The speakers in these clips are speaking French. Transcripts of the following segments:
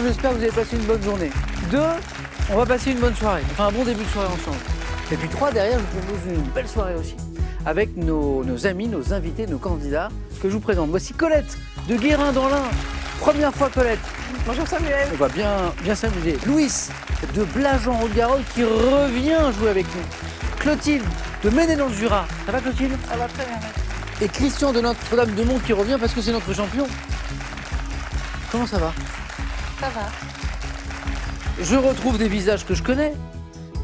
J'espère que vous avez passé une bonne journée. 2, on va passer une bonne soirée, enfin un bon début de soirée ensemble. Et puis 3, derrière, je vous propose une belle soirée aussi, avec nos amis, nos invités, nos candidats, que je vous présente. Voici Colette de Guérin dans l'Ain. Première fois Colette. Bonjour Samuel. On va bien s'amuser. Louis de Blajan en Haute-Garonne qui revient jouer avec nous. Clotilde de Ménès dans le Jura. Ça va Clotilde? Ça va très bien. Et Christian de Notre-Dame-de-Mont qui revient parce que c'est notre champion. Comment ça va? Ça va. Je retrouve des visages que je connais.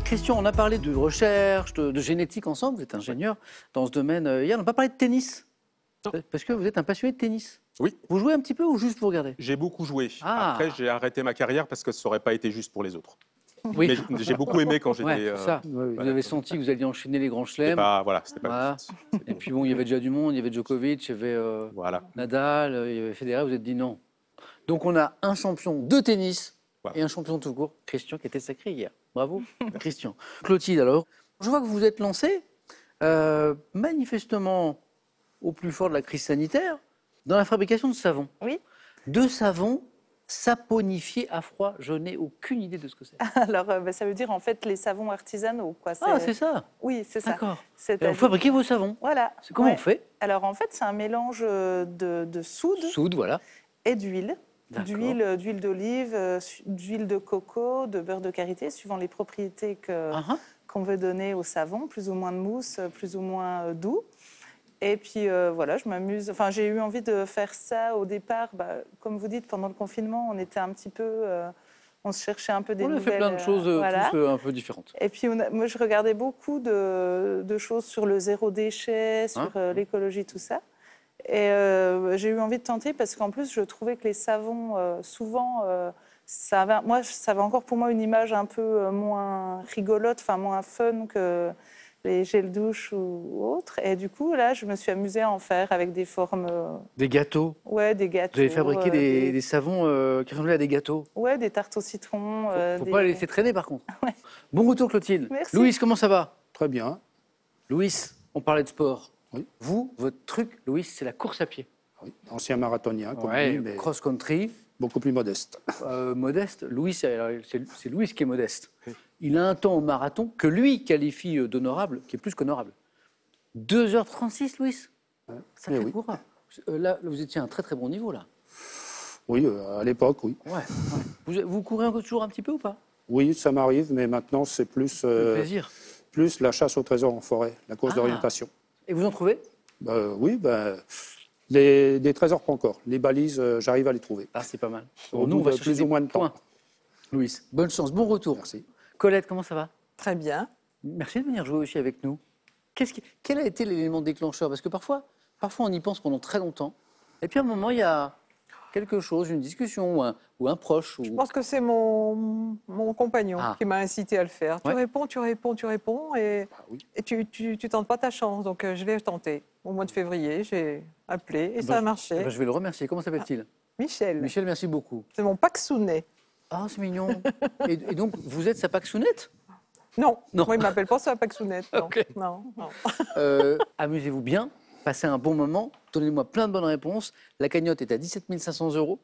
Christian, on a parlé de recherche, de génétique ensemble. Vous êtes ingénieur dans ce domaine. Hier, on n'a pas parlé de tennis. Non. Parce que vous êtes un passionné de tennis. Oui. Vous jouez un petit peu ou juste pour regarder? J'ai beaucoup joué. Ah. Après, j'ai arrêté ma carrière parce que ça n'aurait pas été juste pour les autres. Oui. Mais j'ai beaucoup aimé quand j'étais... Ouais, ça. Vous avez senti que vous alliez enchaîner les grands chelems. C'était pas juste. Et puis bon, il y avait déjà du monde, il y avait Djokovic, il y avait Nadal, il y avait Federer, vous êtes dit non. Donc on a un champion de tennis et un champion tout court, Christian, qui était sacré hier. Bravo, Christian. Clotilde, alors, je vois que vous vous êtes lancé, manifestement au plus fort de la crise sanitaire, dans la fabrication de savon. Oui. De savon saponifié à froid. Je n'ai aucune idée de ce que c'est. Alors, ça veut dire en fait les savons artisanaux, quoi. Ah, c'est ça. Oui, c'est ça. D'accord. Vous fabriquez vos savons. Voilà. Comment on fait? Alors, en fait, c'est un mélange de soude. Soude, voilà. Et d'huile. D'huile d'olive, d'huile de coco, de beurre de karité, suivant les propriétés qu'on veut donner au savon, plus ou moins de mousse, plus ou moins doux. Et puis voilà, je m'amuse. Enfin, j'ai eu envie de faire ça au départ. Comme vous dites, pendant le confinement, on était un petit peu, on se cherchait un peu des nouvelles. On a fait plein de choses tous un peu différentes. Et puis moi, je regardais beaucoup de choses sur le zéro déchet, sur l'écologie, tout ça. Et j'ai eu envie de tenter parce qu'en plus, je trouvais que les savons, souvent, ça avait encore pour moi une image un peu moins rigolote, enfin moins fun que les gels douche ou autres. Et du coup, là, je me suis amusée à en faire avec des formes... Des gâteaux? Ouais, des gâteaux. Vous avez fabriqué des savons qui ressemblaient à des gâteaux? Ouais, des tartes au citron. Faut pas les laisser traîner, par contre. Ouais. Bon retour, Clotilde. Merci. Louis, comment ça va? Très bien. Louis, on parlait de sport. Oui. Vous, votre truc, Louis, c'est la course à pied. Oui. Ancien marathonien, comme Ouais, lui, mais cross-country. beaucoup plus modeste. Modeste. Louis, c'est Louis qui est modeste. Il a un temps au marathon que lui qualifie d'honorable, qui est plus qu'honorable. 2h36, Louis. Ça fait courant. Là, vous étiez à un très très bon niveau, là. Oui, à l'époque, oui. Ouais. Vous courez toujours un petit peu ou pas? Oui, ça m'arrive, mais maintenant, c'est plus, plaisir. Plus la chasse au trésor en forêt, la course d'orientation. Et vous en trouvez? Oui, des trésors pas encore. Les balises, j'arrive à les trouver. Ah, c'est pas mal. Nous, on va plus ou moins de temps. Louis, bonne chance, bon retour. Merci. Colette, comment ça va? Très bien. Merci de venir jouer aussi avec nous. Quel a été l'élément déclencheur? Parce que parfois, on y pense pendant très longtemps. Et puis à un moment, il y a quelque chose, une discussion ou un proche. Je pense que c'est mon compagnon qui m'a incité à le faire. Tu réponds et tu tentes pas ta chance. Donc je l'ai tenté. Au mois de février, j'ai appelé et ça a marché. Je vais le remercier. Comment s'appelle-t-il? Michel. Michel, merci beaucoup. C'est mon paxounet. Ah, c'est mignon. et donc, vous êtes sa paxounette? Non. Moi, il ne m'appelle pas sa paxounette. Non. Okay. Non. Amusez-vous bien, passez un bon moment, donnez-moi plein de bonnes réponses. La cagnotte est à 17 500 €.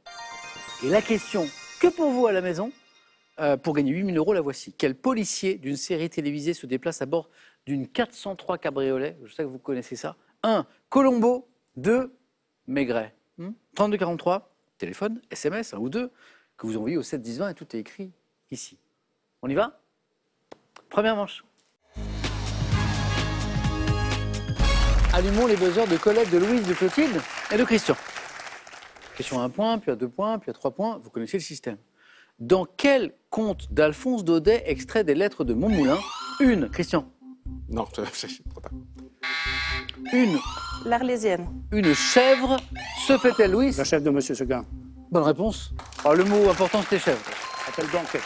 Et la question, que pour vous à la maison, pour gagner 8 000 €, la voici. Quel policier d'une série télévisée se déplace à bord d'une 403 cabriolet? Je sais que vous connaissez ça. 1. Colombo. 2. Maigret. 3243, téléphone, SMS, 1 ou 2, que vous envoyez au 7 10 20 et tout est écrit ici. On y va? Première manche. Allumons les buzzers de Colette, de Louise, de Clotilde et de Christian. Question à 1 point, puis à 2 points, puis à 3 points. Vous connaissez le système. Dans quel conte d'Alphonse Daudet extrait des lettres de Montmoulin? Une, Christian. Non, c'est trop tard. Une. L'Arlésienne. Une chèvre. Se fait-elle, Louise? La chef de Monsieur Seguin. Bonne réponse. Alors, le mot important, c'était chèvre. Appel d'enquête.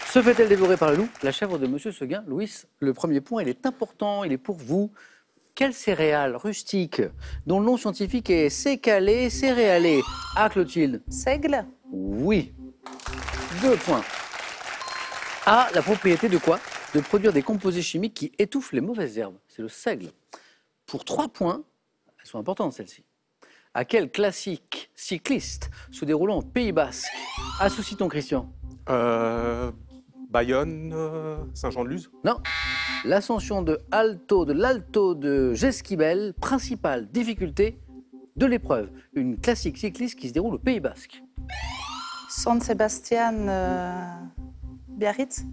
Se fait-elle dévorer par le loup? La chèvre de Monsieur Seguin. Louis, le premier point, il est important, il est pour vous. Quelle céréale rustique, dont le nom scientifique est sécalé, céréalé? Ah, Clotilde. Seigle. Oui. 2 points. A, la propriété de quoi? De produire des composés chimiques qui étouffent les mauvaises herbes. C'est le seigle. Pour 3 points, elles sont importantes celles-ci. À quel classique cycliste se déroulant au Pays Basque associe-t-on, Christian? Bayonne, Saint-Jean-de-Luz. Non. L'ascension de l'Alto de Gesquibel, principale difficulté de l'épreuve. Une classique cycliste qui se déroule au Pays Basque. San Sebastian Biarritz.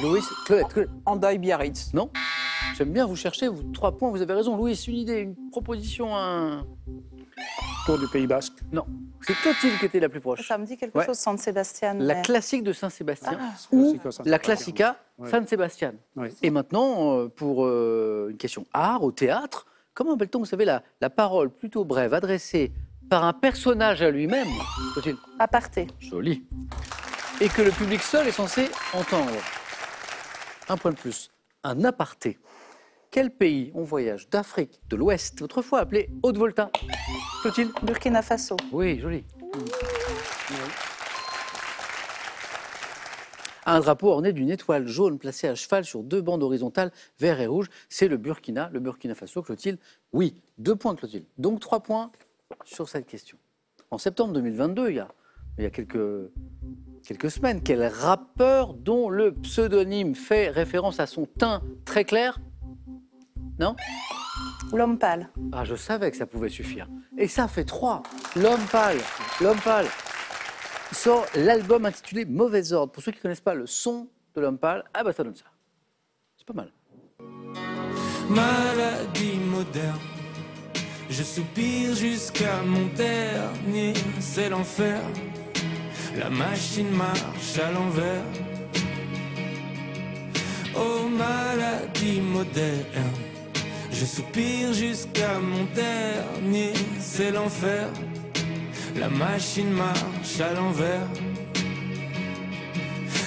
Louis, Claudette. Hendaye Biarritz. Non. J'aime bien vous chercher, 3 points, vous avez raison. Louis, une idée, une proposition, un... Tour du Pays Basque. Non. C'est Clotilde qui était la plus proche. Ça me dit quelque chose, San Sebastian. La mais- classique de Saint-Sébastien ou ou la Classica San Sebastian. Oui. Et maintenant, pour une question art, au théâtre, comment appelle-t-on, vous savez, la parole plutôt brève adressée par un personnage à lui-même, Clotilde? Aparté. Joli. Et que le public seul est censé entendre. Un point de plus. Un aparté. Quel pays on voyage d'Afrique de l'Ouest, autrefois appelé Haute-Volta? Clotilde? Burkina Faso. Oui, joli. Un drapeau orné d'une étoile jaune placée à cheval sur 2 bandes horizontales, vert et rouge. C'est le Burkina Faso, Clotilde. Oui, 2 points, Clotilde. Donc 3 points sur cette question. En septembre 2022, il y a quelques semaines, quel rappeur dont le pseudonyme fait référence à son teint très clair? Non? L'homme pâle. Ah, je savais que ça pouvait suffire. Et ça fait 3. L'homme pâle. L'homme pâle. Il sort l'album intitulé Mauvais Ordre. Pour ceux qui ne connaissent pas le son de l'homme pâle, ah bah ça donne ça. C'est pas mal. Maladie moderne, je soupire jusqu'à mon dernier, c'est l'enfer. La machine marche à l'envers. Oh maladie moderne, je soupire jusqu'à mon dernier, c'est l'enfer. La machine marche à l'envers.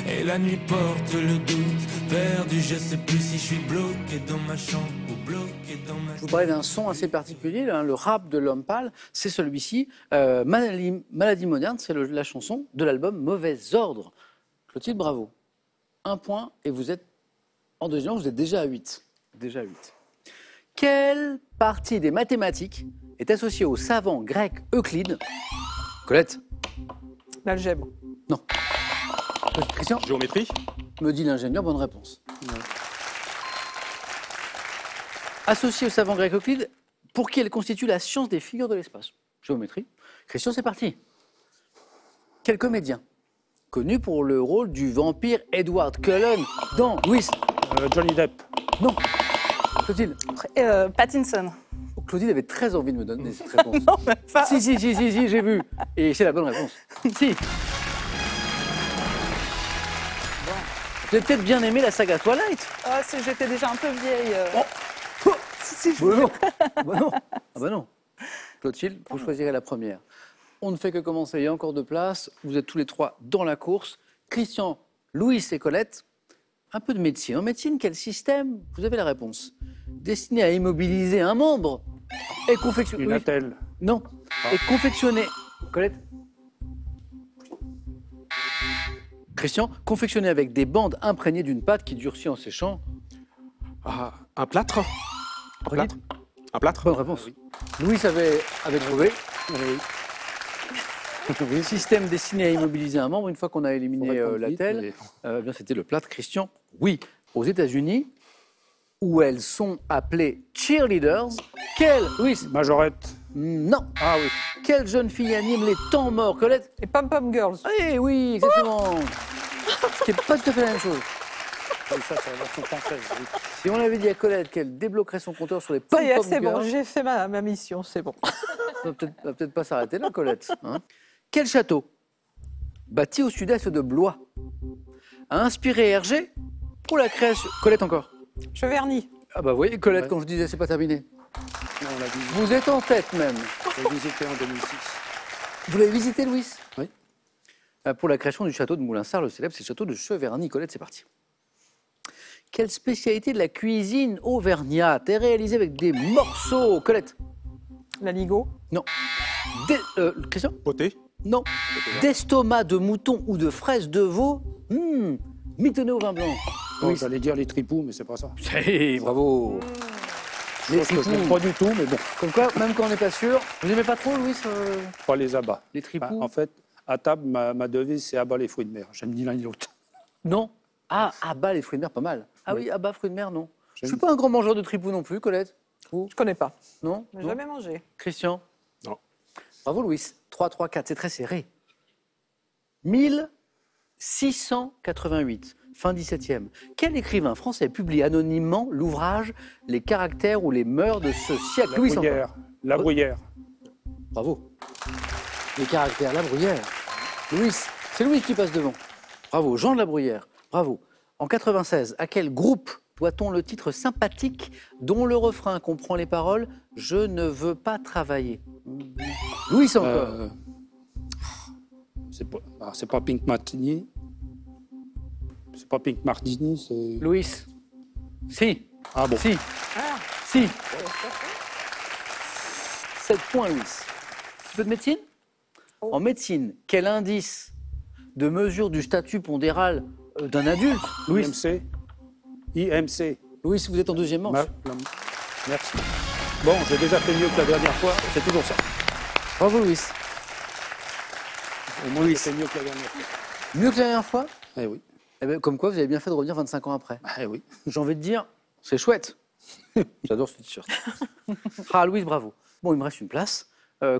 Et la nuit porte le doute, perdu, je sais plus si je suis bloqué dans ma chambre ou bloqué dans ma... Je vous parlais d'un son assez particulier, hein, le rap de l'homme pâle, c'est celui-ci. Maladie moderne, c'est la chanson de l'album Mauvais Ordre. Clotilde, bravo. 1 point et vous êtes en deuxième, vous êtes déjà à 8. Déjà à 8. Quelle partie des mathématiques est associée au savant grec Euclide? Colette? L'algèbre. Non. Christian? Géométrie. Me dit l'ingénieur, bonne réponse. Associée au savant grec Euclide, pour qui elle constitue la science des figures de l'espace. Géométrie. Christian, c'est parti. Quel comédien, connu pour le rôle du vampire Edward Cullen dans Louis? Johnny Depp. Non. Clotilde? Pattinson. Claudine avait très envie de me donner cette réponse. Non, mais pas. Si, j'ai vu. Et c'est la bonne réponse. Si. Vous avez peut-être bien aimé la saga Twilight. Ah, j'étais déjà un peu vieille. Oh. Si, je- Bah non. Ah bah non. Ah bah non. Clotilde, vous choisirez la première. On ne fait que commencer, il y a encore de place. Vous êtes tous les 3 dans la course. Christian, Louis et Colette. Un peu de médecine. En médecine, quel système? Vous avez la réponse. Destiné à immobiliser un membre et confectionné. Une attelle. Non. Et confectionné. Colette? Christian, confectionné avec des bandes imprégnées d'une pâte qui durcit en séchant. Ah, un plâtre. Un Brigitte? plâtre. Un plâtre. Bonne réponse. Louis avait trouvé. Oui. Système destiné à immobiliser un membre. Une fois qu'on a éliminé Faut répondre vite, l'attelle, bien c'était le plâtre. Christian, oui. Aux États-Unis, où elles sont appelées cheerleaders, Louis? Majorette. Non. Ah oui. Quelle jeune fille anime les temps morts, Colette? Et Pom Pom Girls. Eh oui, exactement. Ce qui n'est pas tout à fait la même chose. Oui, ça, c'est la version française. Oui. Si on avait dit à Colette qu'elle débloquerait son compteur sur les Ça y est, pom-pom c'est bon, girls, j'ai fait ma mission, c'est bon. on va peut-être pas s'arrêter là, Colette. Hein. Quel château, bâti au sud-est de Blois, a inspiré Hergé pour la création... Colette encore. Cheverny. Ah bah vous voyez, Colette, Ouais. quand je disais c'est pas terminé. Non, on l'a visité. Vous êtes en tête même. On l'a visité en 2006. Vous l'avez visité, Louis? Oui. Pour la création du château de Moulinsart, le célèbre, c'est le château de Cheverny. Colette, c'est parti. Quelle spécialité de la cuisine auvergnate est réalisée avec des morceaux? Colette? La Ligo. Non. Christian? Poté. Non. D'estomac de mouton ou de fraises de veau mitonné au vin blanc. Bon, Oui. j'allais dire les tripoux, mais c'est pas ça. Hey, bravo. chose que je n'aime pas du tout, mais bon. Comme quoi, même quand on n'est pas sûr. Vous n'aimez pas trop, Louis Pas les abats. Les tripous En fait, à table, ma devise, c'est abat les fruits de mer. J'aime ni l'un ni l'autre. Non. Ah, abat les fruits de mer, pas mal. Ah oui, Oui. abat fruits de mer, non. Je ne suis pas un grand mangeur de tripous non plus, Colette. Vous Je connais pas. Non, J'ai non. jamais mangé. Christian? Non. Bravo, Louis. 3, 3, 4, c'est très serré. 1688, fin 17e. Quel écrivain français publie anonymement l'ouvrage Les caractères ou les mœurs de ce siècle? Louis encore. La Bruyère. Bravo. Les caractères, la Bruyère. Louis, c'est Louis qui passe devant. Bravo. Jean de la Bruyère. Bravo. En 96, à quel groupe doit-on le titre sympathique dont le refrain comprend les paroles « Je ne veux pas travailler ». Louis encore. C'est pas Pink Martini. C'est pas Pink Martini, c'est... Louis. Si. Ah bon. Si. Si. 7 points, Louis. Un peu de médecine? En médecine, quel indice de mesure du statut pondéral d'un adulte? Louis. IMC. Louis, vous êtes en deuxième manche. Merci. Bon, j'ai déjà fait mieux que la dernière fois, c'est toujours ça. Bravo, Louis. Au moins, j'ai fait mieux que la dernière fois. Mieux que la dernière fois? Eh oui. Eh ben, comme quoi, vous avez bien fait de revenir 25 ans après. Eh oui. J'ai envie de dire, c'est chouette. J'adore ce t-shirt. Ah, Louise, bravo. Bon, il me reste une place.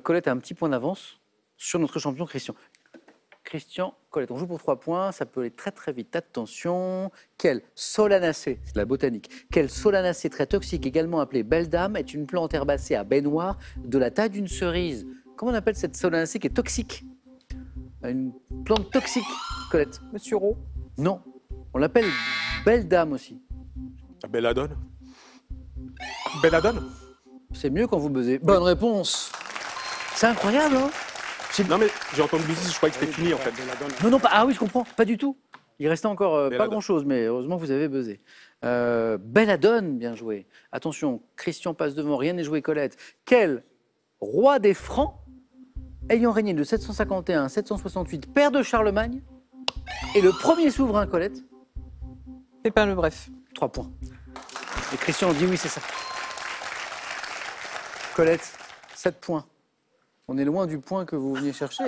Colette a un petit point d'avance sur notre champion Christian. Christian, Colette, on joue pour 3 points. Ça peut aller très très vite. Attention. Quel solanacée, c'est de la botanique. Quel solanacée très toxique, également appelée belle dame, est une plante herbacée à baies noires de la taille d'une cerise. Comment on appelle cette solanacée qui est toxique? Une plante toxique, Colette. Monsieur Rowe. Non. On l'appelle belle dame aussi. La belladone. Belladone? C'est mieux quand vous buzzez. Bonne réponse. C'est incroyable, hein? Non, mais j'ai entendu bêtise, je croyais que c'était fini en fait. Non, non, pas. Ah oui, je comprends. Pas du tout. Il restait encore pas Belladone. grand-chose, mais heureusement que vous avez buzzé. Belladone, bien joué. Attention, Christian passe devant, rien n'est joué, Colette. Quel roi des Francs, ayant régné de 751 à 768, père de Charlemagne, est le premier souverain, Colette? Pépin le Bref. 3 points. Et Christian dit oui, c'est ça. Colette, 7 points. On est loin du point que vous veniez chercher.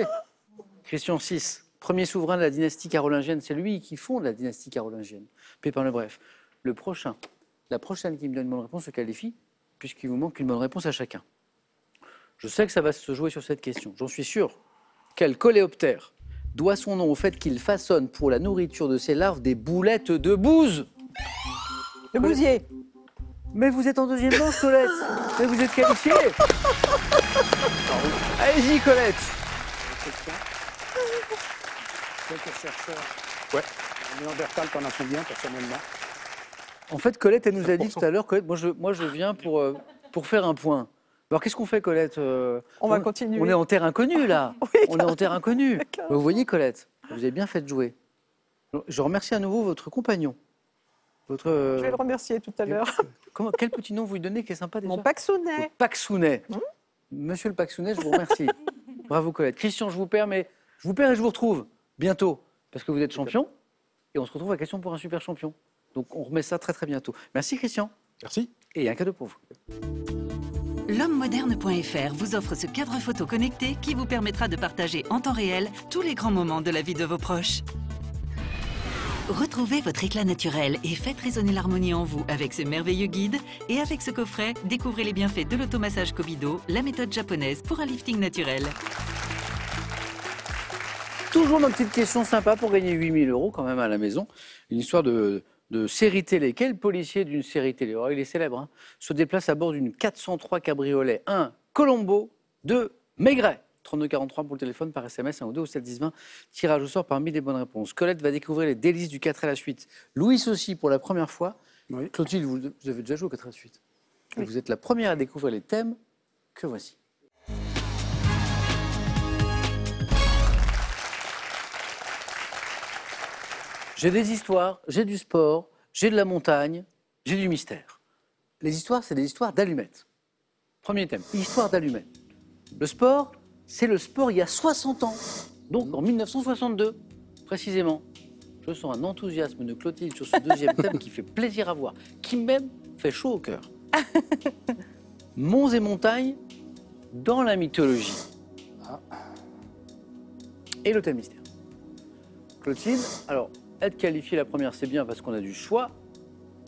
Christian, 6. Premier souverain de la dynastie carolingienne, c'est lui qui fonde la dynastie carolingienne. Pépin le Bref. Le prochain, la prochaine qui me donne une bonne réponse se qualifie, puisqu'il vous manque une bonne réponse à chacun. Je sais que ça va se jouer sur cette question, j'en suis sûr. Quel coléoptère doit son nom au fait qu'il façonne pour la nourriture de ses larves des boulettes de bouse? Le Bousier. Mais vous êtes en deuxième manche, Colette. Mais vous êtes qualifiée. Allez-y, Colette. Quelques chercheurs. Ouais. Néandertal, t'en as combien personnellement? En fait, Colette, elle nous a dit tout à l'heure, Colette, moi je viens pour faire un point. Alors qu'est-ce qu'on fait, Colette? On va continuer. On est en terre inconnue, là. Oui, On est en terre inconnue. carrément. Vous voyez, Colette, vous avez bien fait de jouer. Je remercie à nouveau votre compagnon. Je vais le remercier tout à l'heure. Quel petit nom vous lui donnez qui est sympa déjà? Mon Paxounet. Le Paxounet. Monsieur le Paxounet, je vous remercie. Bravo, Colette. Christian, je vous perds et je vous retrouve bientôt parce que vous êtes champion et on se retrouve à Question pour un super champion. Donc on remet ça très très bientôt. Merci, Christian. Merci. Et il y a un cadeau pour vous. L'hommemoderne.fr vous offre ce cadre photo connecté qui vous permettra de partager en temps réel tous les grands moments de la vie de vos proches. Retrouvez votre éclat naturel et faites résonner l'harmonie en vous avec ce merveilleux guide. Et avec ce coffret, découvrez les bienfaits de l'automassage Kobido, la méthode japonaise pour un lifting naturel. Toujours ma petite question sympa pour gagner 8 000 € quand même à la maison. Une histoire de série télé. Quel policier d'une série télé, il est célèbre, hein, se déplace à bord d'une 403 cabriolet? 1. Colombo. 2. Maigret. 3243 pour le téléphone, par SMS, 1 ou 2 au 7 10 20. Tirage au sort parmi les bonnes réponses. Colette va découvrir les délices du 4 à la suite. Louis aussi pour la première fois. Oui. Clotilde, vous avez déjà joué au 4 à la suite. Oui. Vous êtes la première à découvrir les thèmes que voici. J'ai des histoires, j'ai du sport, j'ai de la montagne, j'ai du mystère. Les histoires, c'est des histoires d'allumettes. Premier thème, histoire d'allumettes. Le sport, c'est le sport il y a 60 ans, donc en 1962, précisément. Je sens un enthousiasme de Clotilde sur ce deuxième thème qui fait plaisir à voir, qui même fait chaud au cœur. Monts et montagnes dans la mythologie. Et le thème mystère. Clotilde, alors, être qualifiée la première, c'est bien parce qu'on a du choix,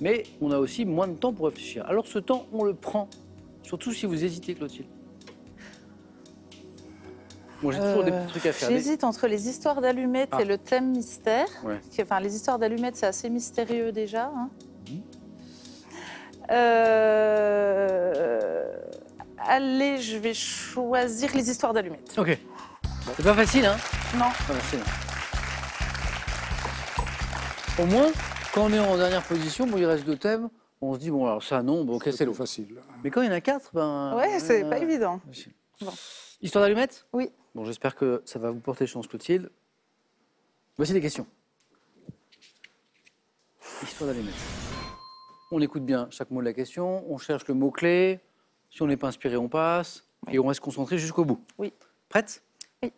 mais on a aussi moins de temps pour réfléchir. Alors ce temps, on le prend, surtout si vous hésitez, Clotilde. Bon, j'ai toujours des petits trucs à faire. J'hésite entre les histoires d'allumettes et le thème mystère. Ouais. Enfin, les histoires d'allumettes, c'est assez mystérieux déjà. Hein. Allez, je vais choisir les histoires d'allumettes. Ok. C'est pas facile, hein? Non. Pas facile. Au moins, quand on est en dernière position, bon, il reste 2 thèmes, on se dit, bon, alors ça, non, bon, ok, c'est l'eau. Facile. Mais quand il y en a 4, ben... Ouais, c'est pas évident. Bon. Histoire d'allumettes? Oui. Bon, j'espère que ça va vous porter chance, Clotilde. Voici les questions. Histoire d'allumettes. On écoute bien chaque mot de la question, on cherche le mot-clé. Si on n'est pas inspiré, on passe. Oui. Et on reste concentré jusqu'au bout. Oui. Prête? Oui.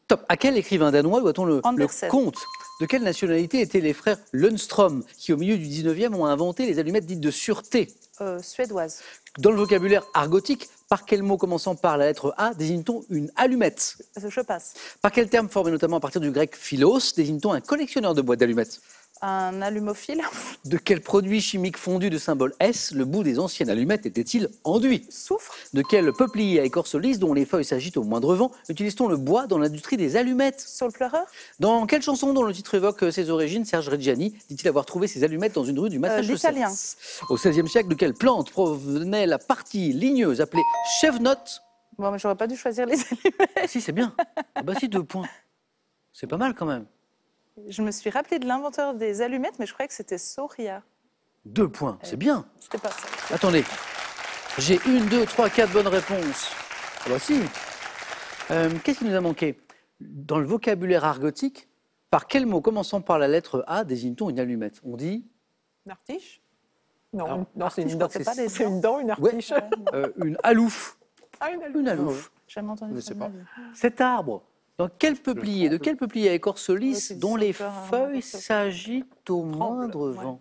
Top. À quel écrivain danois doit-on le Andersen. conte? De quelle nationalité étaient les frères Lundström, qui au milieu du 19e ont inventé les allumettes dites de sûreté? Suédoise. Dans le vocabulaire argotique, par quel mot commençant par la lettre A désigne-t-on une allumette? Je passe. Par quel terme formé notamment à partir du grec philos désigne-t-on un collectionneur de boîtes d'allumettes? Un allumophile. De quel produit chimique fondu de symbole S le bout des anciennes allumettes était-il enduit? Soufre. De quel peuplier à écorce lisse dont les feuilles s'agitent au moindre vent utilise-t-on le bois dans l'industrie des allumettes? Saule pleureur. Dans quelle chanson dont le titre évoque ses origines, Serge Reggiani dit-il avoir trouvé ses allumettes dans une rue du Massachusetts? L'italien. Au XVIe siècle, de quelle plante provenait la partie ligneuse appelée chèvenote? Bon, mais j'aurais pas dû choisir les allumettes. Ah, si, c'est bien. Ah bah si, 2 points. C'est pas mal quand même. Je me suis rappelé de l'inventeur des allumettes, mais je croyais que c'était Soria. 2 points, c'est bien. C'était pas ça. Attendez, j'ai 1, 2, 3, 4 bonnes réponses. Ah bah si. Qu'est-ce qui nous a manqué? Dans le vocabulaire argotique, par quel mot commençant par la lettre A désigne-t-on une allumette? On dit Une artiche? Non, Alors, non c'est artiche, une je dent. crois que c'est- C'est une dent, une Ouais. artiche. une alouf. Ah, une Une alouf. J'ai jamais entendu Je ça. sais de pas. ma vie. Cet arbre, dans quel peuplier, de quel peuplier à écorce lisse c'est du dont les saupeur, hein, feuilles saupeur. s'agitent au Tremble, moindre ouais. vent?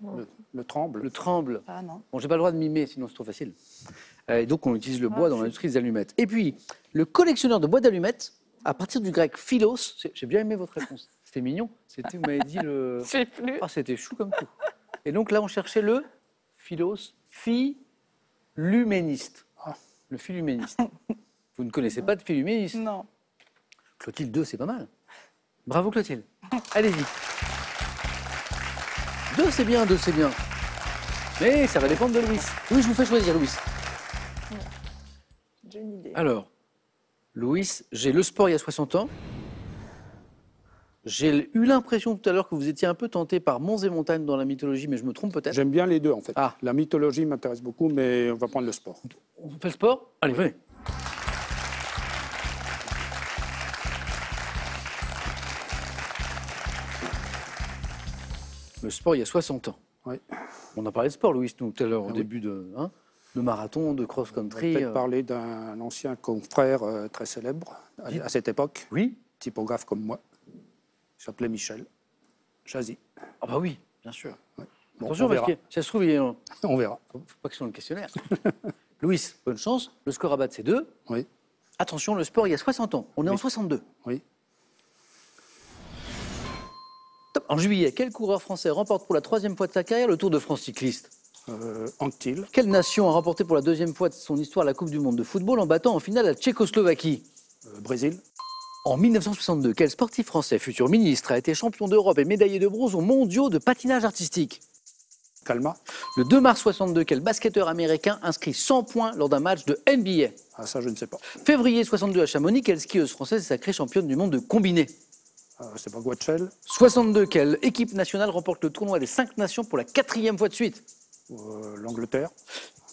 Le tremble. Le tremble. Ah non. Bon, j'ai pas le droit de mimer, sinon c'est trop facile. Et donc on utilise le bois dans je- l'industrie des allumettes. Et puis, le collectionneur de bois d'allumettes, à partir du grec philos, j'ai bien aimé votre réponse. C'était mignon. C'était, vous m'avez dit le. Je sais plus. Ah, c'était chou comme tout. Et donc là, on cherchait le philos, philuméniste. Le philuméniste. Vous ne connaissez pas de philuméniste? Non. Clotilde 2, c'est pas mal. Bravo Clotilde. Allez-y. 2, c'est bien, 2, c'est bien. Mais ça va dépendre de Louis. Oui, je vous fais choisir, Louis. J'ai une idée. Alors, Louis, j'ai le sport il y a 60 ans. J'ai eu l'impression tout à l'heure que vous étiez un peu tenté par monts et montagnes dans la mythologie, mais je me trompe peut-être. J'aime bien les deux, en fait. Ah. La mythologie m'intéresse beaucoup, mais on va prendre le sport. On fait le sport? Allez, venez. Le sport il y a 60 ans. Oui. On a parlé de sport, Louis, nous, tout à l'heure, au oui. début de marathon, de On va cross-country. peut-être parler d'un ancien confrère très célèbre à cette époque, Oui? typographe comme moi. Il s'appelait Michel Chazy. Ah bah oui, bien sûr. Bon, Attention, on parce verra. que ça se trouve, il y a... On verra. faut pas que ce soit dans le questionnaire. Louis, bonne chance. Le score à battre, c'est 2. Oui, Attention, le sport, il y a 60 ans. On est en 62. oui. Top. En juillet, quel coureur français remporte pour la 3e fois de sa carrière le Tour de France cycliste? Anctil, Quelle nation a remporté pour la 2e fois de son histoire la Coupe du Monde de football en battant en finale la Tchécoslovaquie? Brésil, En 1962, quel sportif français, futur ministre, a été champion d'Europe et médaillé de bronze aux mondiaux de patinage artistique? Calma. Le 2 mars 62, quel basketteur américain inscrit 100 points lors d'un match de NBA? Ah, ça, je ne sais pas. Février 62 à Chamonix, quelle skieuse française est sacrée championne du monde de combiné? C'est pas Guachel. 62, quelle équipe nationale remporte le tournoi des 5 nations pour la 4e fois de suite? L'Angleterre.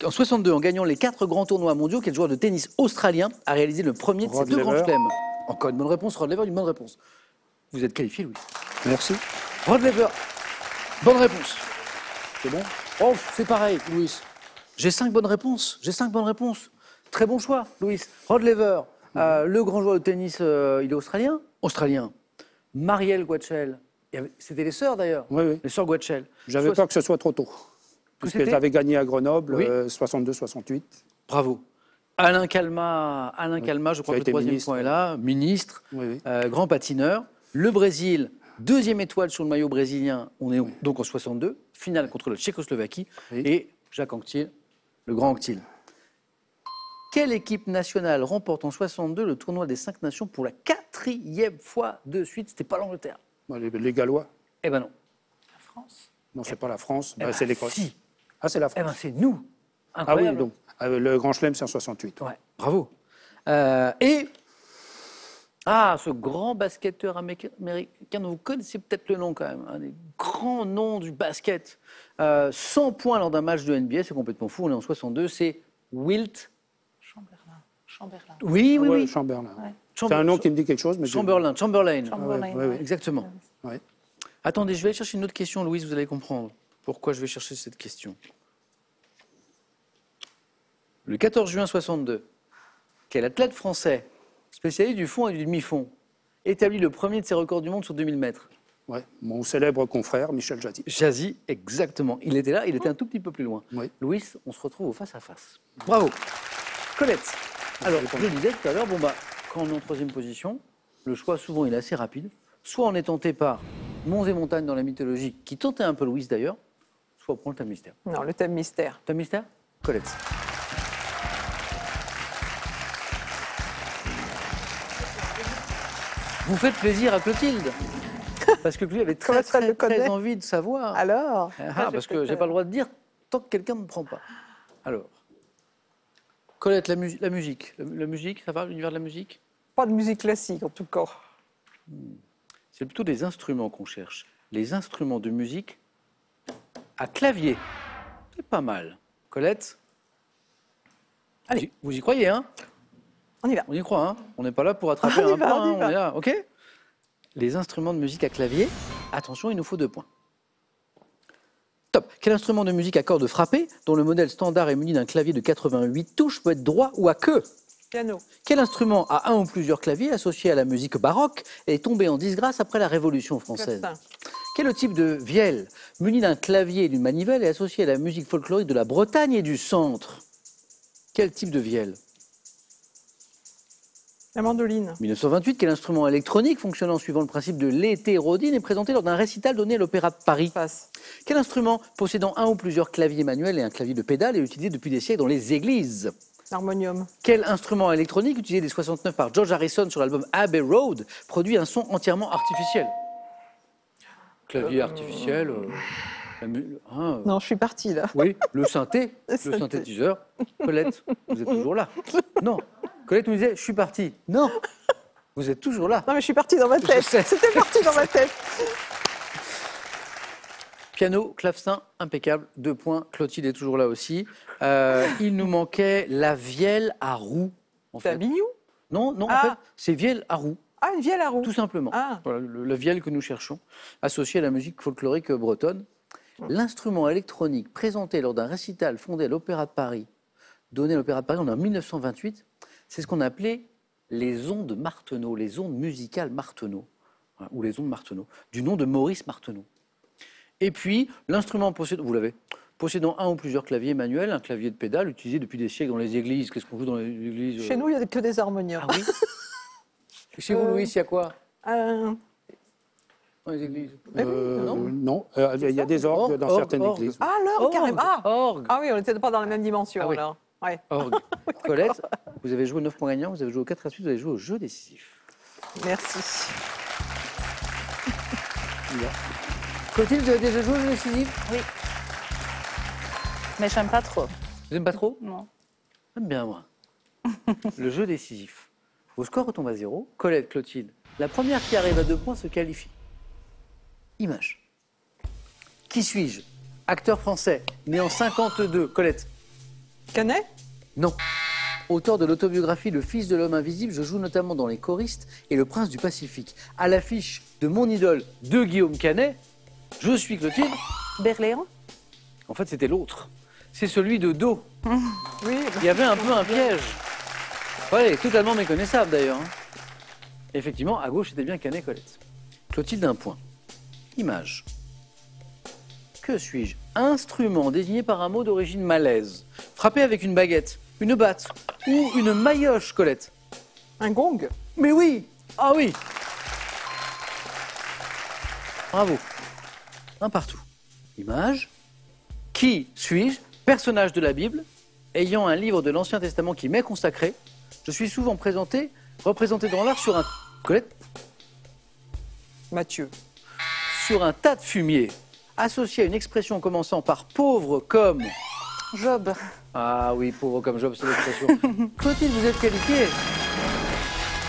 En 62, en gagnant les 4 grands tournois mondiaux, quel joueur de tennis australien a réalisé le premier de ces Rod 2 grands Laver. chelems? Encore une bonne réponse, Rod Laver, une bonne réponse. Vous êtes qualifié, Louis. Merci. Rod Laver, bonne réponse. C'est bon? Oh, c'est pareil, Louis. J'ai 5 bonnes réponses. J'ai 5 bonnes réponses. Très bon choix, Louis. Rod Laver, le grand joueur de tennis, il est australien? Australien. Marielle Guachel, C'était les sœurs d'ailleurs, Oui, oui. les sœurs Guatchel. J'avais peur que ce soit trop tôt. Parce c'était qu'elles avaient gagné à Grenoble, Oui. 62-68. Bravo. Alain Calma, je crois que le été troisième ministre, point est là, ministre, Oui, oui. grand patineur. Le Brésil, deuxième étoile sur le maillot brésilien, on est donc en 62, finale contre la Tchécoslovaquie. Oui. Et Jacques Anquetil, le grand Anquetil. Quelle équipe nationale remporte en 62 le tournoi des 5 nations pour la 4e fois de suite? C'était pas l'Angleterre. Bon, les Gallois. Eh ben non. La France. Non, c'est pas la France, Eh ben, c'est l'Écosse. si. Ah, c'est la France. Eh ben c'est nous. Ah oui, Incroyable. donc le Grand Chelem, c'est en 68. Ouais, bravo. Ce grand basketteur américain, vous connaissez peut-être le nom quand même, un des grands noms du basket. 100 points lors d'un match de NBA, c'est complètement fou, on est en 62, c'est Wilt. Chamberlain. Oui, oui, Ah ouais, oui. Chamberlain. Ouais. C'est un nom qui me dit quelque chose, mais Chamberlain. Chamberlain. ouais, ouais. Exactement. Ouais. Attendez, je vais aller chercher une autre question, Louise, vous allez comprendre pourquoi je vais chercher cette question. Le 14 juin 62, quel athlète français, spécialiste du fond et du demi-fond, établit le premier de ses records du monde sur 2000 mètres? Ouais. Mon célèbre confrère, Michel Jazzy. Jazzy, exactement. Il était là, il était un tout petit peu plus loin. Oui. Louis, on se retrouve au face-à-face. Bravo. Colette. Alors, je disais tout à l'heure, quand on est en troisième position, le choix, souvent, il est assez rapide. Soit on est tenté par Monts et montagnes dans la mythologie, qui tentait un peu Louise d'ailleurs, soit on prend le thème mystère. Non, le thème mystère. Thème mystère? Colette. Vous faites plaisir à Clotilde. Parce que lui avait Comment ça, elle le très connaît envie de savoir. Alors Parce que j'ai pas le droit de dire tant que quelqu'un ne prend pas. Alors, Colette, la musique. La musique, ça va, l'univers de la musique? Pas de musique classique, en tout cas. C'est plutôt des instruments qu'on cherche. Les instruments de musique à clavier. C'est pas mal. Colette? Allez. Vous y croyez, hein? On y va. On y croit, hein? On n'est pas là pour attraper On y un va, point, on y hein, va. on est là, ok? Les instruments de musique à clavier, attention, il nous faut 2 points. Top. Quel instrument de musique à cordes frappées, dont le modèle standard est muni d'un clavier de 88 touches, peut être droit ou à queue? Piano. Quel instrument a un ou plusieurs claviers associé à la musique baroque et est tombé en disgrâce après la Révolution française? Clavecin. Quel type de vielle, muni d'un clavier et d'une manivelle, est associé à la musique folklorique de la Bretagne et du centre? Quel type de vielle? La mandoline. 1928, quel instrument électronique fonctionnant suivant le principe de l'hétérodyne est présenté lors d'un récital donné à l'Opéra de Paris? Passe. Quel instrument possédant un ou plusieurs claviers manuels et un clavier de pédale est utilisé depuis des siècles dans les églises? L'harmonium. Quel instrument électronique utilisé dès 69 par George Harrison sur l'album Abbey Road produit un son entièrement artificiel? Clavier artificiel. Non, je suis partie là. Oui, le synthé, le synthé. synthétiseur. Colette, vous êtes toujours là? Non. Colette nous disait, je suis partie. Non. Vous êtes toujours là. Non, mais je suis partie dans ma tête. sais. C'était parti dans ma tête. Piano, clavecin, impeccable. 2 points. Clotilde est toujours là aussi. Il nous manquait la vielle à roue. En C'est un fait. bignou? Non, en Ah. fait, c'est vielle à roue, Ah, une vielle à roue. tout simplement. Ah. Voilà, la vielle que nous cherchons, associée à la musique folklorique bretonne. L'instrument électronique présenté lors d'un récital fondé à l'Opéra de Paris, donné à l'Opéra de Paris en 1928, c'est ce qu'on appelait les ondes Martenot, les ondes musicales Martenot, hein, ou les ondes Martenot, du nom de Maurice Martenot. Et puis, l'instrument possédant, vous l'avez, possédant un ou plusieurs claviers manuels, un clavier de pédale utilisé depuis des siècles dans les églises. Qu'est-ce qu'on joue dans les églises? Chez nous, il n'y a que des harmoniums. Ah oui. Chez vous, Louis, il y a quoi dans les églises? Non, il y a des orgues dans certaines églises. Ah, l'orgue, carrément. Orgue. Ah oui, on n'était pas dans la même dimension, Ah oui. alors. Ouais. Orgue. Colette, vous avez joué 9 points gagnants, vous avez joué au 4 à 8, vous avez joué au jeu décisif. Merci. Clotilde, vous avez déjà joué au jeu décisif? Oui. Mais j'aime pas trop. Vous n'aimez pas trop? Non. J'aime bien, moi. Le jeu décisif. Vos scores retombent à 0. Colette, Clotilde, la première qui arrive à 2 points se qualifie. Image. Qui suis-je? Acteur français, né en 52. Colette? Canet? Non. Auteur de l'autobiographie Le Fils de l'homme invisible, je joue notamment dans Les choristes et Le Prince du Pacifique. À l'affiche de mon idole de Guillaume Canet, je suis Clotilde. Berléand? En fait, c'était l'autre. C'est celui de dos. Oui. Il y avait un peu un piège. Ouais, totalement méconnaissable d'ailleurs. hein. Effectivement, à gauche, c'était bien Canet Colette. Clotilde, un point. Image. Que suis-je? Instrument désigné par un mot d'origine malaise. Frappé avec une baguette, une batte ou une maillotche, Colette. Un gong. Mais oui! Ah oui! Bravo. Un partout. Image. Qui suis-je? Personnage de la Bible, ayant un livre de l'Ancien Testament qui m'est consacré. Je suis souvent représenté dans l'art sur un... Colette? Mathieu. Sur un tas de fumier, associé à une expression commençant par pauvre comme... Job. Ah oui, pauvre comme Job, c'est l'expression. Clotilde, vous êtes qualifiée.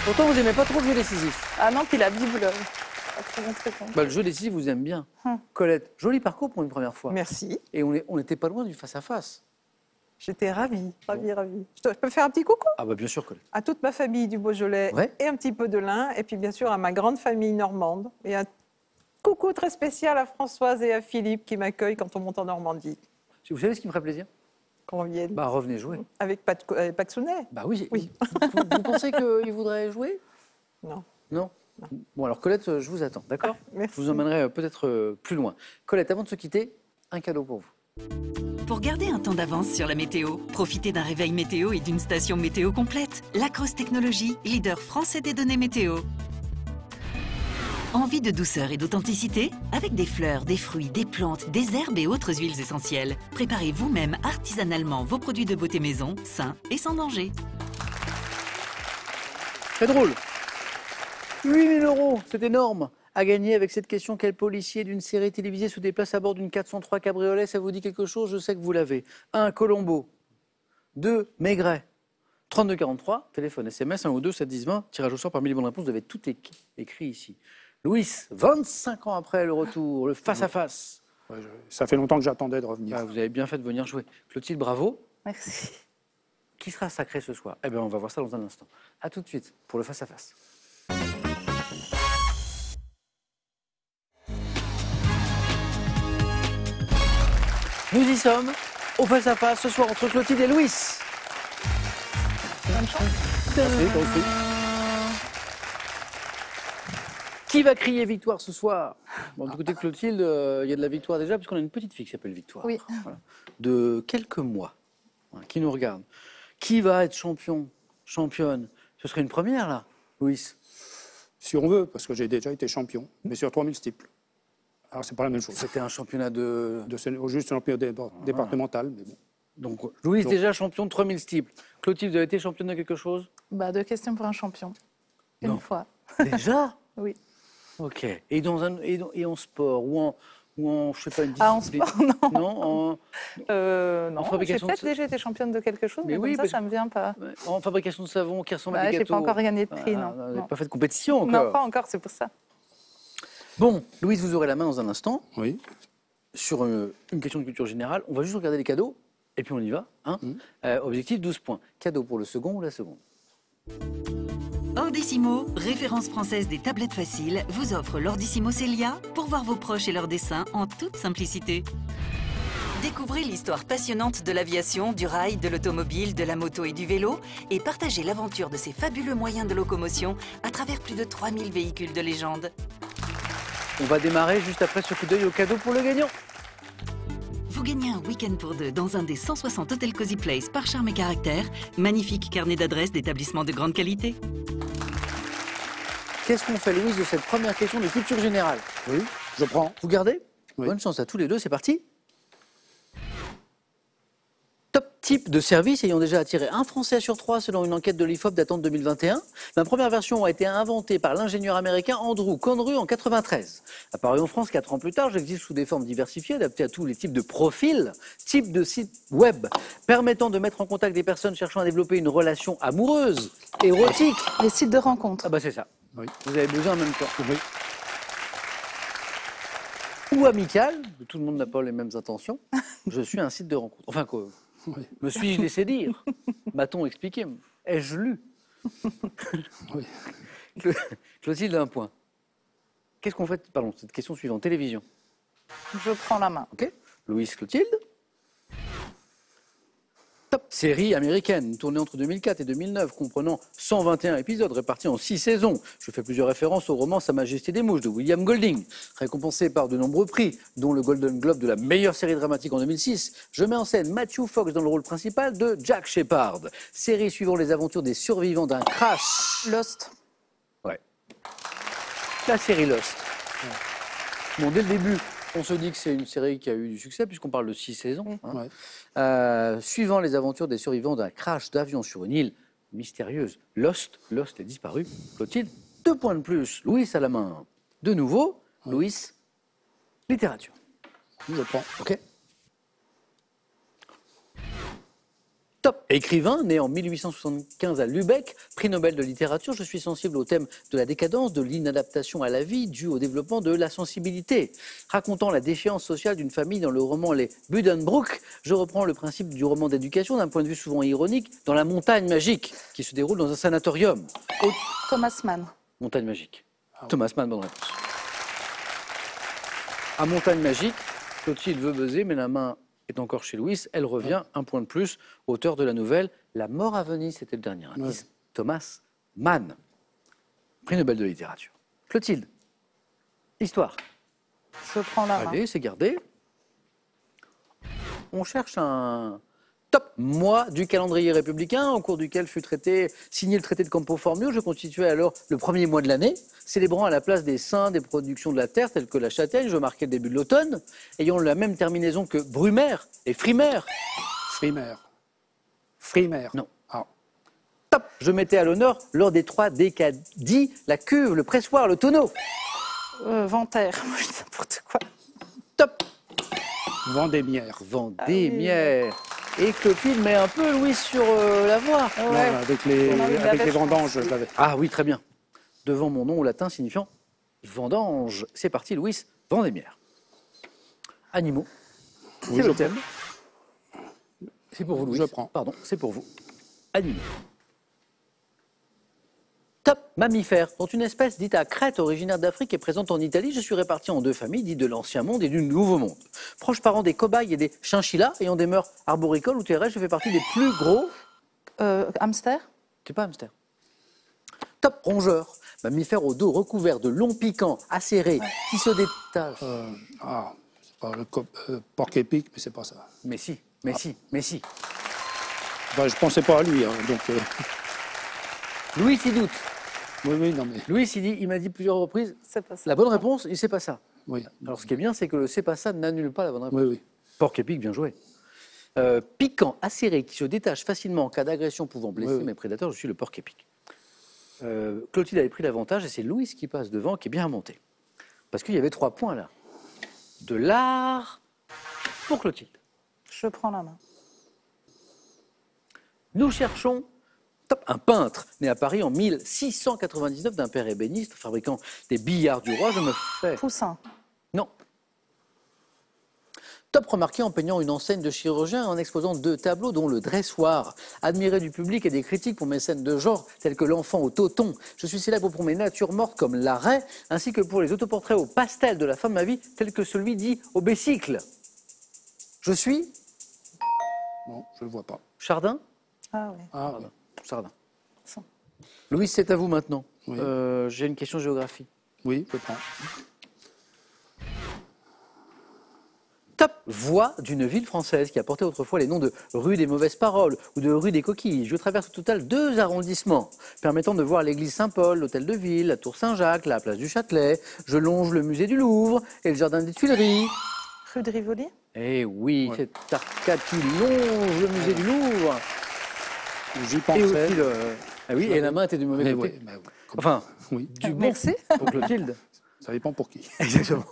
Pourtant, vous n'aimez pas trop le jeu décisif. Ah non, puis la Bible, pas trop montré compte. Bah, le jeu décisif, vous aime bien. Colette, joli parcours pour une première fois. Merci. Et on n'était pas loin du face-à-face. J'étais ravie, ravie. Je peux faire un petit coucou Ah bah bien sûr, Colette. à toute ma famille du Beaujolais et un petit peu de l'Ain, et puis bien sûr à ma grande famille normande. Et un coucou très spécial à Françoise et à Philippe qui m'accueillent quand on monte en Normandie. Vous savez ce qui me ferait plaisir? Qu'on vienne. Bah revenez jouer. Avec Paxounet. Bah oui. Oui. Vous pensez qu'il voudrait jouer? Non. Non. Bon alors Colette, je vous attends, d'accord? Merci. Je vous emmènerai peut-être plus loin. Colette, avant de se quitter, un cadeau pour vous. Pour garder un temps d'avance sur la météo, profitez d'un réveil météo et d'une station météo complète. Lacrosse Technologies, leader français des données météo. Envie de douceur et d'authenticité? Avec des fleurs, des fruits, des plantes, des herbes et autres huiles essentielles. Préparez vous-même artisanalement vos produits de beauté maison, sains et sans danger. Très drôle. 8 000 €, c'est énorme. À gagner avec cette question, quel policier d'une série télévisée se déplace à bord d'une 403 cabriolet? Ça vous dit quelque chose? Je sais que vous l'avez. 1. Colombo. 2. Maigret. 3243, téléphone, SMS, 1 ou 2, 7 10 20. Tirage au sort parmi les bonnes réponses, vous avez tout écrit ici. Louis, 25 ans après le retour, le face-à-face. Ouais, ça fait longtemps que j'attendais de revenir. Ah, vous avez bien fait de venir jouer. Clotilde, bravo. Merci. Qui sera sacré ce soir? Eh bien, on va voir ça dans un instant. A tout de suite pour le face-à-face. Nous y sommes, au face-à-face ce soir entre Clotilde et Louis. Qui va crier victoire ce soir? Bon, du côté de Clotilde, il y a de la victoire déjà, puisqu'on a une petite fille qui s'appelle Victoire. Oui. Voilà. De quelques mois, voilà, qui nous regarde. Qui va être champion, championne? Ce serait une première, là, Louis? Si on veut, parce que j'ai déjà été champion, mais sur 3000 steeples. Alors, c'est pas la même chose. C'était un championnat de... Juste championnat départemental, mais bon. Donc, Louis, déjà champion de 3000 steeples. Clotilde, vous avez été championne de quelque chose? Bah, 2 questions pour un champion. Une fois. Déjà? Oui. Ok. Et en sport ou en je sais pas, une Ah, en discipline? sport, non. Non, Non, j'ai fabrication peut-être de- déjà été championne de quelque chose, mais, oui, comme ça ne me vient pas. en fabrication de savon qui ressemble à Bah, des j'ai gâteaux. pas encore gagné de prix, Ah, non. vous n'avez Non. pas fait de compétition encore? Non, pas encore, c'est pour ça. Bon, Louise, vous aurez la main dans un instant Oui. sur une question de culture générale. On va juste regarder les cadeaux et puis on y va. Hein. Objectif 12 points. Cadeau pour le second ou la seconde? Ordissimo, référence française des tablettes faciles, vous offre l'Ordissimo Celia pour voir vos proches et leurs dessins en toute simplicité. Découvrez l'histoire passionnante de l'aviation, du rail, de l'automobile, de la moto et du vélo et partagez l'aventure de ces fabuleux moyens de locomotion à travers plus de 3000 véhicules de légende. On va démarrer juste après ce coup d'œil au cadeau pour le gagnant. Vous gagnez un week-end pour deux dans un des 160 hôtels Cozy Place par charme et caractère, magnifique carnet d'adresses d'établissements de grande qualité. Qu'est-ce qu'on fait, Louise, de cette première question de culture générale? Oui, je prends. Vous gardez? Oui. Bonne chance à tous les deux, c'est parti. Top type de service ayant déjà attiré un Français sur 3 selon une enquête de l'IFOP datant de 2021. Ma première version a été inventée par l'ingénieur américain Andrew Conru en 93. Apparu en France 4 ans plus tard, j'existe sous des formes diversifiées, adaptées à tous les types de profils, types de sites web, permettant de mettre en contact des personnes cherchant à développer une relation amoureuse, érotique. Les sites de rencontres. Ah bah c'est ça. Oui. Vous avez besoin en même temps. Oui. Ou amical, tout le monde n'a pas les mêmes intentions. Je suis un site de rencontre. Enfin, quoi, Oui. me suis-je laissé dire? M'a-t-on expliqué? Ai-je lu? Oui. Clotilde, un point. Qu'est-ce qu'on fait? Pardon, cette question suivante. Télévision. Je prends la main. OK. Louise, Clotilde. Top. Série américaine, tournée entre 2004 et 2009, comprenant 121 épisodes répartis en 6 saisons. Je fais plusieurs références au roman Sa Majesté des Mouches de William Golding. Récompensé par de nombreux prix, dont le Golden Globe de la meilleure série dramatique en 2006, je mets en scène Matthew Fox dans le rôle principal de Jack Shepard. Série suivant les aventures des survivants d'un crash. Lost. Ouais. La série Lost. Bon, dès le début, on se dit que c'est une série qui a eu du succès, puisqu'on parle de 6 saisons. Hein. Suivant les aventures des survivants d'un crash d'avion sur une île mystérieuse. Lost est disparu. Clotilde, 2 points de plus. Louis à la main. De nouveau, Louis, littérature. Je prends. OK. Top. Écrivain, né en 1875 à Lübeck, prix Nobel de littérature, je suis sensible au thème de la décadence, de l'inadaptation à la vie due au développement de la sensibilité. Racontant la déchéance sociale d'une famille dans le roman Les Buddenbrook, je reprends le principe du roman d'éducation d'un point de vue souvent ironique dans La Montagne magique, qui se déroule dans un sanatorium. Thomas Mann. Montagne magique. Thomas Mann, bonne réponse. À Montagne magique, Clotilde veut buzzer, mais la main est encore chez Louis, elle revient, 1 point de plus, auteur de la nouvelle La mort à Venise, c'était le dernier indice, Thomas Mann, prix Nobel de littérature. Clotilde, histoire. Je prends la main. Allez, c'est gardé. On cherche un top mois du calendrier républicain, au cours duquel fut signé le traité de Campo Formio. Je constituais alors le premier mois de l'année, célébrant à la place des saints des productions de la terre, telles que la châtaigne, je marquais le début de l'automne, ayant la même terminaison que Brumaire et Frimaire. Frimaire. Non. Ah. Top. Je mettais à l'honneur, lors des 3 décadis, la cuve, le pressoir, le tonneau. Ventaire. N'importe quoi. Top. Vendémiaire. Vendémiaire. Et Clotilde met un peu Louis sur la voie. Non, avec les vendanges, je l'avais. Ah oui, très bien. Devant mon nom au latin signifiant vendange. C'est parti, Louis, Vendémiaire. Animaux. Oui, C'est je le thème. C'est pour vous, Louis. Je prends. Pardon, c'est pour vous. Animaux. Top. Mammifère, dont une espèce dite à Crète, originaire d'Afrique et présente en Italie. Je suis réparti en 2 familles dites de l'Ancien Monde et du Nouveau Monde. Proche parent des cobayes et des chinchillas, ayant des mœurs arboricoles ou terrestres, je fais partie des plus gros... Hamster. C'est pas hamster. Top. Rongeur, mammifère au dos recouvert de longs piquants acérés qui se détachent. C'est pas le porc-épic, mais c'est pas ça. Mais si. Enfin, je pensais pas à lui, hein, donc... Louis il doute. Oui, non mais... Louis il m'a dit plusieurs reprises, C'est pas ça. la bonne réponse, il sait pas ça. Oui. Alors ce qui est bien, c'est que le c'est pas ça n'annule pas la bonne réponse. Oui. Porc-épic, bien joué. Piquant, acéré, qui se détache facilement en cas d'agression pouvant blesser mes prédateurs, je suis le porc-épic. Clotilde avait pris l'avantage et c'est Louis qui passe devant, qui est bien remonté. Parce qu'il y avait 3 points là. De l'art pour Clotilde. Je prends la main. Nous cherchons un peintre né à Paris en 1699 d'un père ébéniste fabriquant des billards du roi. Je me fais... Poussin. Non. Top remarqué en peignant une enseigne de chirurgien et en exposant 2 tableaux dont le dressoir. Admiré du public et des critiques pour mes scènes de genre telles que l'enfant au toton. Je suis célèbre pour mes natures mortes comme l'arrêt ainsi que pour les autoportraits au pastel de la fin de ma vie tels que celui dit au Bessicle. Je suis Non, je le vois pas. Chardin. Ah oui. Ah, oui. Chardin. Ça. Louis, c'est à vous maintenant. Oui. J'ai une question géographie. Oui, je prends. Top. Voie d'une ville française qui a porté autrefois les noms de rue des mauvaises paroles ou de rue des coquilles. Je traverse au total 2 arrondissements permettant de voir l'église Saint-Paul, l'hôtel de ville, la tour Saint-Jacques, la place du Châtelet. Je longe le musée du Louvre et le jardin des Tuileries. Rue de Rivoli. Eh oui, Ouais. cette arcade qui longe le musée du Louvre. J'y Et pensais. aussi le... Ah oui, et la main était du mauvais Mais côté. oui, mais oui. Enfin, Oui. du bon Merci. pour Clotilde. Ça dépend pour qui. Exactement.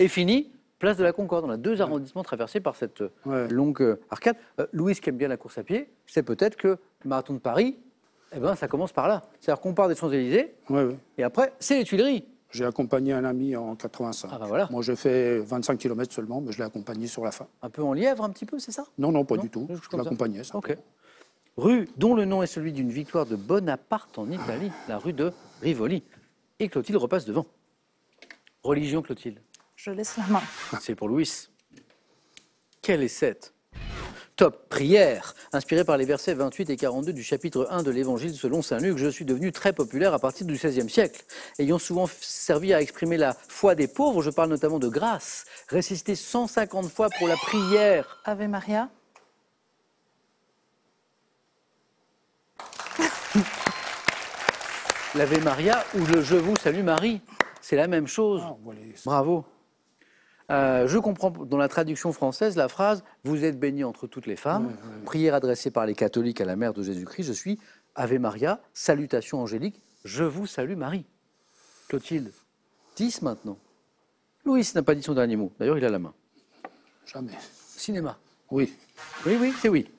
Et fini, place de la Concorde. On a 2 arrondissements traversés par cette longue arcade. Louis, qui aime bien la course à pied, c'est peut-être que le marathon de Paris, eh ben, ça commence par là. C'est-à-dire qu'on part des Champs-Élysées, Oui. et après, c'est les Tuileries. J'ai accompagné un ami en 85. Ah ben voilà. Moi, j'ai fait 25 km seulement, mais je l'ai accompagné sur la fin. Un peu en lièvre, un petit peu, c'est ça? Non, pas Non, du tout. quelque chose Je comme ça. l'accompagnais. Ça. Ok. Rue dont le nom est celui d'une victoire de Bonaparte en Italie, la rue de Rivoli. Et Clotilde repasse devant. Religion, Clotilde. Je laisse la main. C'est pour Louis. Quelle est cette Top, prière. Inspiré par les versets 28 et 42 du chapitre 1 de l'Évangile selon saint Luc, je suis devenu très populaire à partir du XVIe siècle. Ayant souvent servi à exprimer la foi des pauvres, je parle notamment de grâce, récité 150 fois pour la prière. Ave Maria. L'Ave Maria ou le Je vous salue Marie, c'est la même chose. Ah, Bravo. Je comprends dans la traduction française la phrase « Vous êtes bénie entre toutes les femmes », prière adressée par les catholiques à la mère de Jésus-Christ, je suis Ave Maria, salutation angélique, je vous salue Marie. Clotilde, 10 maintenant. Louis n'a pas dit son dernier mot, d'ailleurs il a la main. Jamais. Cinéma. Oui. Oui, c'est oui.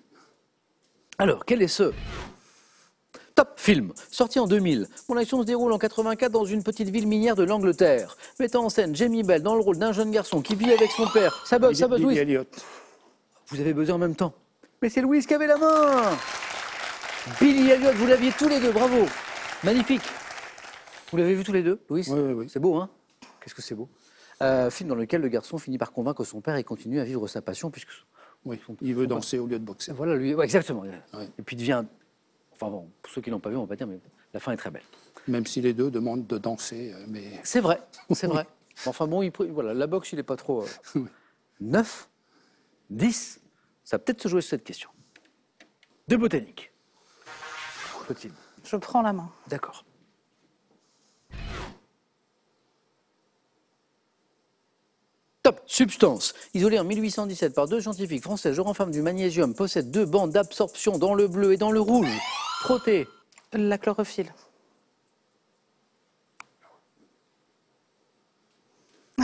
Alors, quel est ce Top film, sorti en 2000. Mon action se déroule en 84 dans une petite ville minière de l'Angleterre. Mettant en scène Jamie Bell dans le rôle d'un jeune garçon qui vit avec son père. Ça bosse, Louis. Elliot. Vous avez buzzé en même temps. Mais c'est Louis qui avait la main. Billy Elliot, vous l'aviez tous les deux, bravo. Magnifique. Vous l'avez vu tous les deux, Louis? Oui. C'est beau, hein? Qu'est-ce que c'est beau. Film dans lequel le garçon finit par convaincre son père et continue à vivre sa passion puisque... Oui, il veut danser au lieu de boxer. Voilà, lui, ouais, exactement. Oui. Et puis devient... Enfin bon, pour ceux qui ne l'ont pas vu, on va pas dire, mais la fin est très belle. Même si les deux demandent de danser, mais... C'est vrai, c'est vrai. Enfin bon, voilà, la boxe, il n'est pas trop... 9, 10, ça va peut-être se jouer sur cette question. De botanique. Clotilde. Je prends la main. D'accord. Top. Substance. Isolée en 1817 par deux scientifiques français, je renferme du magnésium, possède 2 bandes d'absorption dans le bleu et dans le rouge. Proté. La chlorophylle. Eh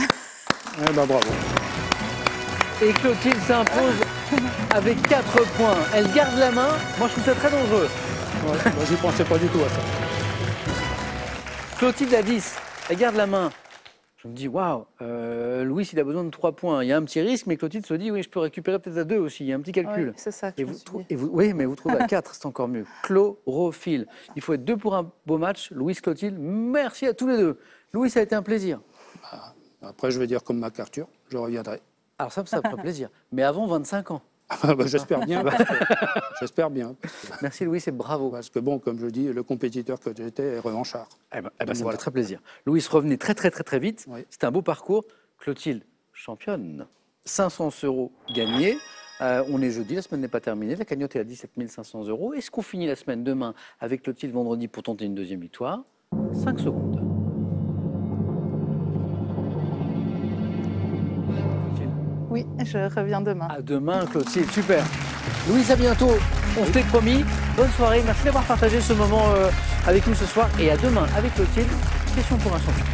ben, bravo. Et Clotilde s'impose avec 4 points. Elle garde la main. Moi, je trouve ça très dangereux. Ouais, moi, j'y pensais pas du tout à ça. Clotilde a 10. Elle garde la main. Je me dis, waouh, Louis, il a besoin de 3 points. Il y a un petit risque, mais Clotilde se dit, oui, je peux récupérer peut-être à 2 aussi. Il y a un petit calcul. Oui, c'est ça que je me suis dit. Oui, mais vous trouvez à 4, c'est encore mieux. Chlorophylle. Il faut être 2 pour un beau match. Louis, Clotilde, merci à tous les deux. Louis, ça a été un plaisir. Après, je vais dire comme MacArthur, je reviendrai. Alors ça me fera plaisir. Mais avant 25 ans. J'espère bien. J'espère bien. Merci Louis, c'est bravo. Parce que bon, comme je dis, le compétiteur que j'étais est revanchard. Ça me fait très plaisir. Louis, revenez très vite. Oui. C'était un beau parcours. Clotilde, championne. 500 € gagnés. On est jeudi, la semaine n'est pas terminée. La cagnotte est à 17 500 €. Est-ce qu'on finit la semaine demain avec Clotilde vendredi pour tenter une deuxième victoire? 5 secondes. Oui, je reviens demain. À demain, Clotilde, super. Louise, à bientôt. On se l'est promis. Bonne soirée. Merci d'avoir partagé ce moment avec nous ce soir. Et à demain avec Clotilde. Question pour un champion.